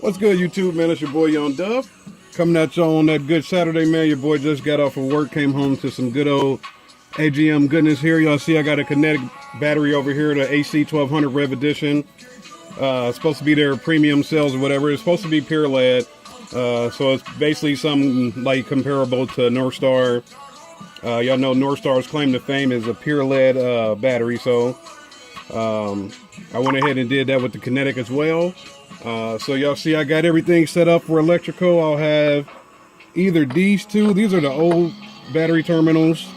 What's good, YouTube, man? It's your boy, Young Dove. Coming at y'all on that good Saturday, man. Your boy just got off of work, came home to some good old AGM goodness here. Y'all see I got a Kinetik battery over here, the HC1200-REV edition. Supposed to be their premium sales or whatever. It's supposed to be pure lead. So it's basically something like comparable to North Star. Y'all know North Star's claim to fame is a pure lead battery. So I went ahead and did that with the Kinetik as well. So y'all see I got everything set up for electrical. I'll have either these two. These are the old battery terminals.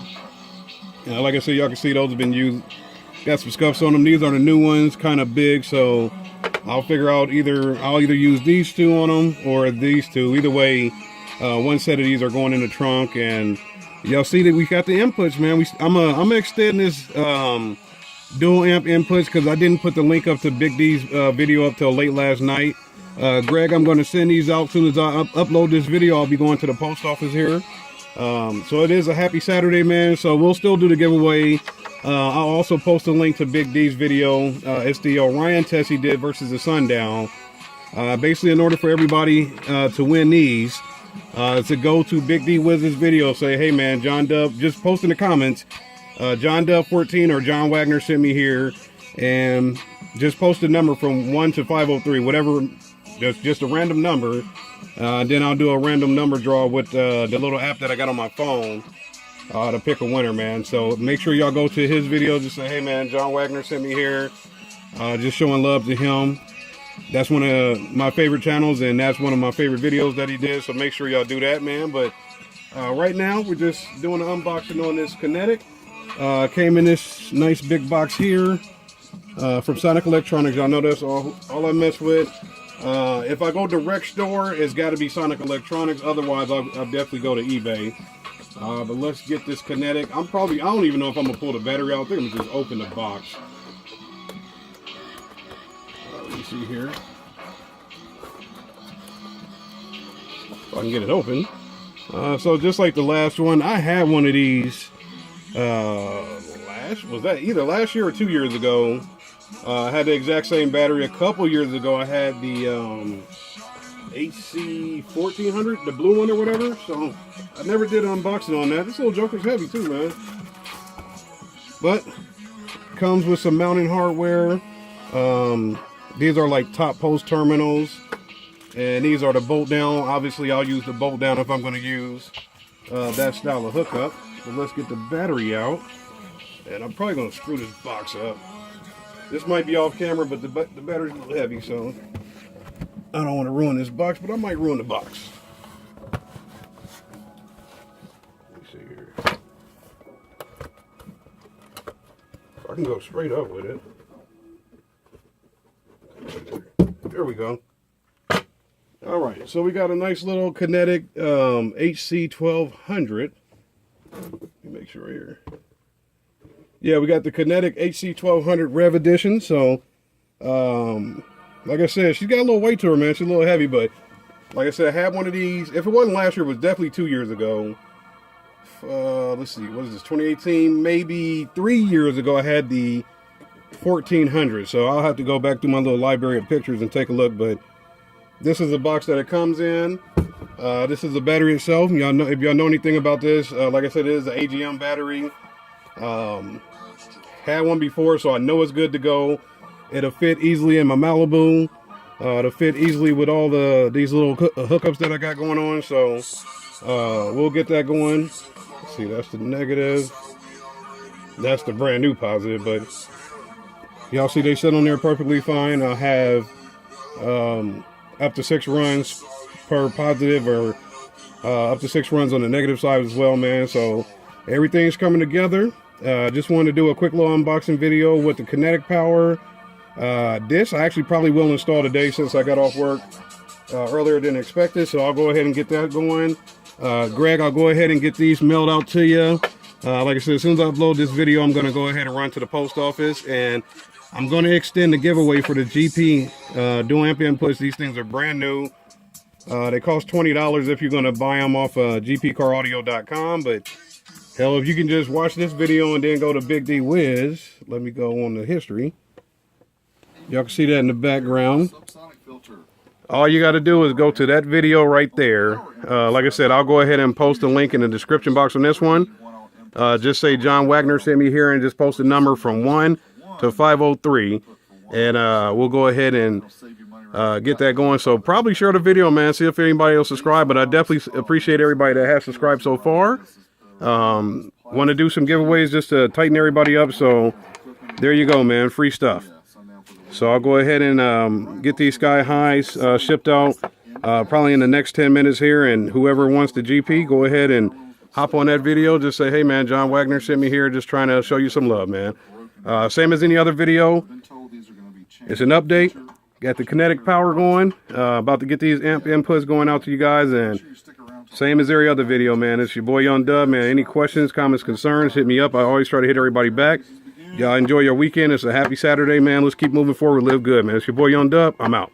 Like I said, y'all can see those have been used. Got some scuffs on them. These are the new ones, kind of big. So I'll figure out I'll either use these two on them or these two. Either way, one set of these are going in the trunk. And y'all see that we got the inputs, man. I'm gonna extend this dual amp inputs because I didn't put the link up to Big D's video up till late last night. Greg, I'm going to send these out as soon as I upload this video. I'll be going to the post office here. So it is a happy Saturday, man. So we'll still do the giveaway. I'll also post a link to Big D's video. It's the Orion test he did versus the Sundown. Basically, in order for everybody to win these, to go to Big D Wiz's video, say, hey man, John Dove, just post in the comments, John Dove 14 or John Wagner sent me here, and just post a number from 1 to 503, whatever, just a random number. Then I'll do a random number draw with the little app that I got on my phone to pick a winner, man. So make sure y'all go to his video, just say, hey man, John Wagner sent me here, just showing love to him. That's one of my favorite channels, and that's one of my favorite videos that he did, so make sure y'all do that, man. But right now we're just doing an unboxing on this Kinetik. Came in this nice big box here from Sonic Electronics. Y'all know that's all I mess with. If I go direct store, it's got to be Sonic Electronics. Otherwise, I'll definitely go to eBay. But let's get this Kinetik. I don't even know if I'm going to pull the battery out. I think I'm going to just open the box. Let me see here. If I can get it open. So just like the last one, I had one of these. Was that either last year or 2 years ago? I had the exact same battery. A couple years ago, I had the HC1200, the blue one or whatever. So I never did an unboxing on that. This little joker's heavy too, man. But comes with some mounting hardware. These are like top post terminals, and these are the bolt down. Obviously, I'll use the bolt down if I'm going to use that style of hookup. But let's get the battery out, and I'm probably going to screw this box up. This might be off camera, but the battery's a little heavy, so I don't want to ruin this box, but I might ruin the box. Let me see here. I can go straight up with it. There we go. All right, so we got a nice little Kinetik HC1200. Let me make sure here. Yeah, we got the Kinetik HC1200-REV edition. So, like I said, she's got a little weight to her, man. She's a little heavy, but like I said, I had one of these. If it wasn't last year, it was definitely 2 years ago. Let's see, what is this, 2018? Maybe 3 years ago, I had the 1400. So I'll have to go back through my little library of pictures and take a look. But this is the box that it comes in. This is the battery itself. Y'all know, if y'all know anything about this, like I said, it is an AGM battery. Had one before, so I know it's good to go. It'll fit easily in my Malibu. It'll fit easily with all these little hookups that I got going on. So we'll get that going. Let's see, that's the negative. That's the brand new positive, but y'all see they sit on there perfectly fine. I'll have up to 6 runs per positive, or up to 6 runs on the negative side as well, man. So everything's coming together. Just wanted to do a quick little unboxing video with the Kinetik power. This I actually probably will install today since I got off work earlier than expected. So I'll go ahead and get that going. Greg, I'll go ahead and get these mailed out to you. Like I said, as soon as I upload this video, I'm going to go ahead and run to the post office, and I'm going to extend the giveaway for the GP dual amp inputs. These things are brand new. They cost $20 if you're going to buy them off gpcaraudio.com, but hell, if you can just watch this video and then go to Big D Wiz, let me go on the history. Y'all can see that in the background. all you got to do is go to that video right there. Like I said, I'll go ahead and post a link in the description box on this one. Just say John Wagner sent me here and just post a number from 1 to 503. And we'll go ahead and get that going. So probably share the video, man. See if anybody will subscribe. But I definitely appreciate everybody that has subscribed so far. Want to do some giveaways just to tighten everybody up. So there you go, man. Free stuff. So I'll go ahead and get these Sky Highs shipped out probably in the next 10 minutes here. And whoever wants the GP, go ahead and hop on that video. Just say, hey, man, John Wagner sent me here. Just trying to show you some love, man. Same as any other video. It's an update. Got the kinetic power going. About to get these amp inputs going out to you guys. And same as every other video, man. It's your boy Young Dub, man. Any questions, comments, concerns, hit me up. I always try to hit everybody back. Y'all enjoy your weekend. It's a happy Saturday, man. Let's keep moving forward. Live good, man. It's your boy Young Dub. I'm out.